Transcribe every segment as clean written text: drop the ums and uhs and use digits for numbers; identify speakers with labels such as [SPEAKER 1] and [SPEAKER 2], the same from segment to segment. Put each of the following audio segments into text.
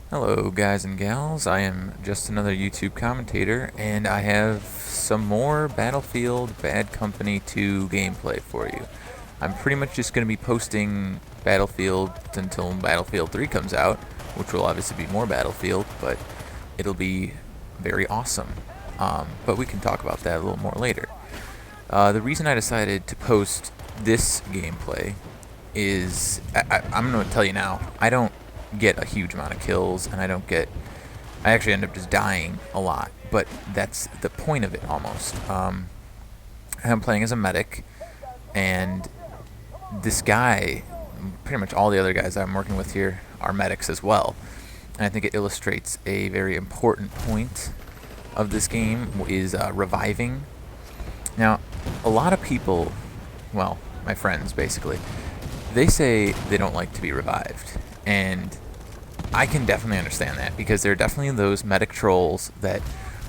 [SPEAKER 1] Hello, guys and gals. I am just another YouTube commentator, and I have some more Battlefield Bad Company 2 gameplay for you. I'm pretty much just going to be posting Battlefield until Battlefield 3 comes out, which will obviously be more Battlefield, but it'll be very awesome. But we can talk about that a little more later. The reason I decided to post this gameplay is I'm going to tell you now, I don't get a huge amount of kills, and I actually end up just dying a lot, but that's the point of it almost. I'm playing as a medic, and this guy, pretty much all the other guys I'm working with here are medics as well. And I think it illustrates a very important point of this game is reviving. Now, a lot of people, well, my friends basically, they say they don't like to be revived. And I can definitely understand that, because there are definitely those medic trolls that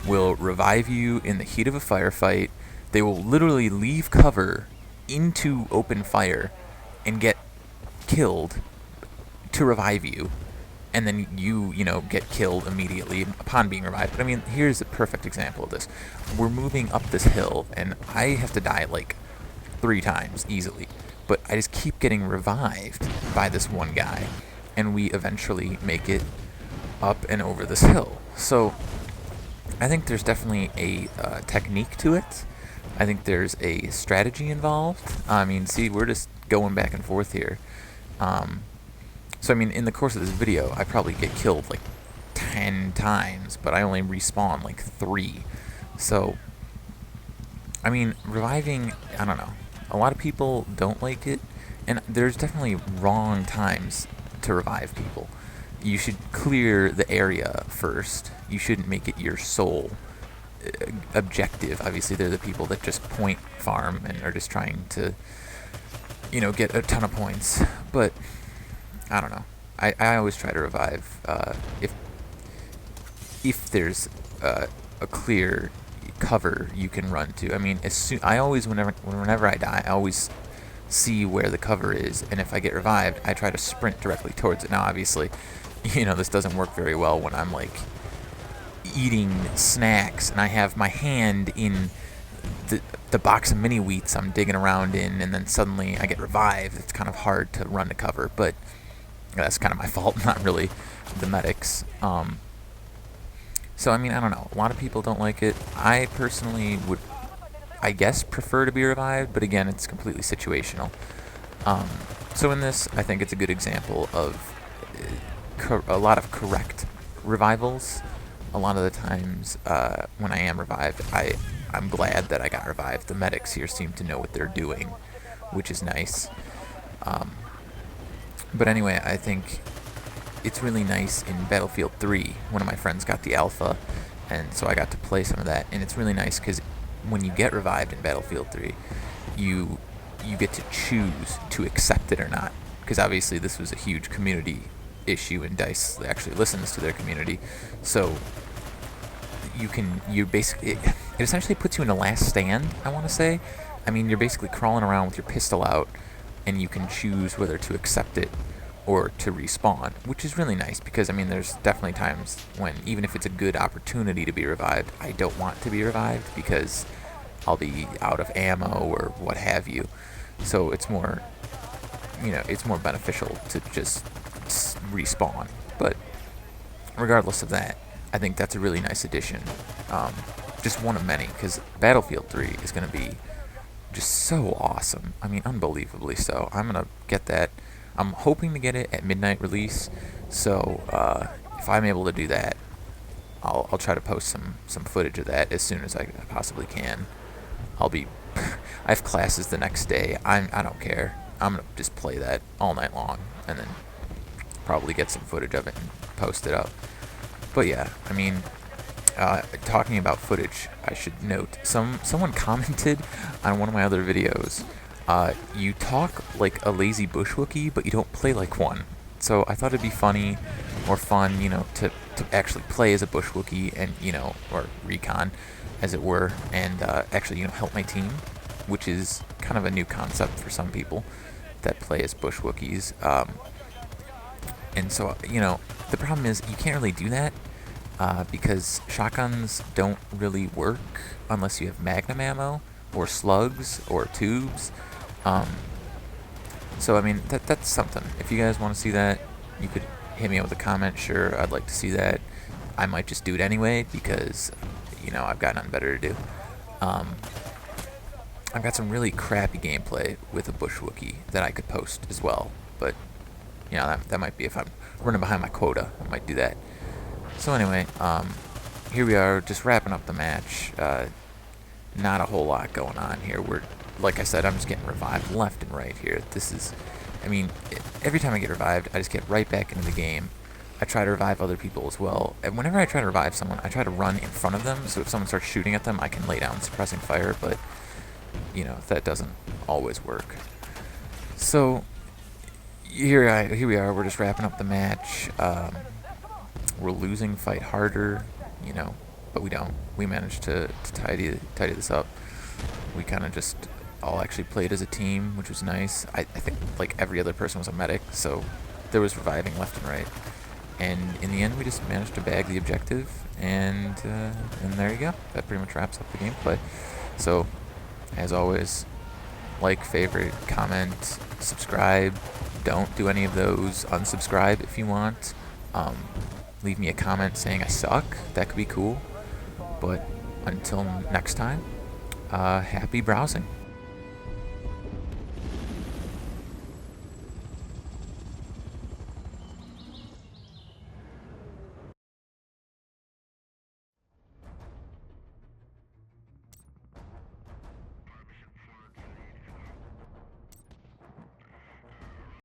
[SPEAKER 1] will revive you in the heat of a firefight. They will literally leave cover into open fire and get killed to revive you. And then you get killed immediately upon being revived. But I mean, here's a perfect example of this. We're moving up this hill, and I have to die like 3 times easily. But I just keep getting revived by this one guy, and we eventually make it up and over this hill. So I think there's definitely a technique to it. I think there's a strategy involved. I mean, see, we're just going back and forth here. So I mean, in the course of this video, I probably get killed like 10 times, but I only respawn like 3. So, I mean, reviving, I don't know. A lot of people don't like it, and there's definitely wrong times to revive people. You should clear the area first. You shouldn't make it your sole objective. Obviously, they're the people that just point farm and are just trying to, get a ton of points. But I don't know. I always try to revive if there's a clear cover you can run to. I mean, whenever I die, I always see where the cover is, and if I get revived, I try to sprint directly towards it. Now, obviously, this doesn't work very well when I'm like eating snacks and I have my hand in the box of mini wheats I'm digging around in, and then suddenly I get revived. It's kind of hard to run to cover, but that's kind of my fault, not really the medics. So I mean, I don't know. A lot of people don't like it. I personally would, I guess, prefer to be revived, but again, it's completely situational. So in this, I think it's a good example of a lot of correct revivals. A lot of the times when I am revived, I'm glad that I got revived. The medics here seem to know what they're doing, which is nice. But anyway, I think it's really nice in Battlefield 3. One of my friends got the alpha, and so I got to play some of that. And it's really nice because when you get revived in Battlefield 3, you get to choose to accept it or not. Because obviously this was a huge community issue, and DICE actually listens to their community. So it essentially puts you in a last stand, I want to say. I mean, you're basically crawling around with your pistol out, and you can choose whether to accept it or to respawn, which is really nice, because I mean, there's definitely times when, even if it's a good opportunity to be revived, I don't want to be revived because I'll be out of ammo or what have you. So it's more, it's more beneficial to just respawn. But regardless of that, I think that's a really nice addition. Just one of many, because Battlefield 3 is going to be just so awesome. I mean, unbelievably so. I'm going to get that. I'm hoping to get it at midnight release, so if I'm able to do that, I'll try to post some footage of that as soon as I possibly can. I have classes the next day. I don't care. I'm gonna just play that all night long, and then probably get some footage of it and post it up. But yeah, I mean, talking about footage, I should note someone commented on one of my other videos. You talk like a lazy bushwookie, but you don't play like one. So I thought it'd be funny or fun, to actually play as a bushwookie and, or recon, as it were, and actually, help my team, which is kind of a new concept for some people that play as bushwookies. And so, the problem is you can't really do that because shotguns don't really work unless you have magnum ammo or slugs or tubes. So I mean that's something. If you guys want to see that, you could hit me up with a comment. Sure, I'd like to see that. I might just do it anyway because I've got nothing better to do. I've got some really crappy gameplay with a bush Wookiee that I could post as well, but that might be if I'm running behind my quota. I might do that. So anyway, here we are, just wrapping up the match. Not a whole lot going on here. Like I said, I'm just getting revived left and right here. Every time I get revived, I just get right back into the game. I try to revive other people as well. And whenever I try to revive someone, I try to run in front of them, so if someone starts shooting at them, I can lay down suppressing fire, but, that doesn't always work. So, here we are, we're just wrapping up the match. We're losing Fight Harder, but we don't. We managed to tidy this up. We kind of just all actually played as a team, which was nice. I think like every other person was a medic, so there was reviving left and right. And in the end, we just managed to bag the objective, and there you go. That pretty much wraps up the gameplay. So, as always, like, favorite, comment, subscribe. Don't do any of those. Unsubscribe if you want. Leave me a comment saying I suck. That could be cool. But until next time, happy browsing.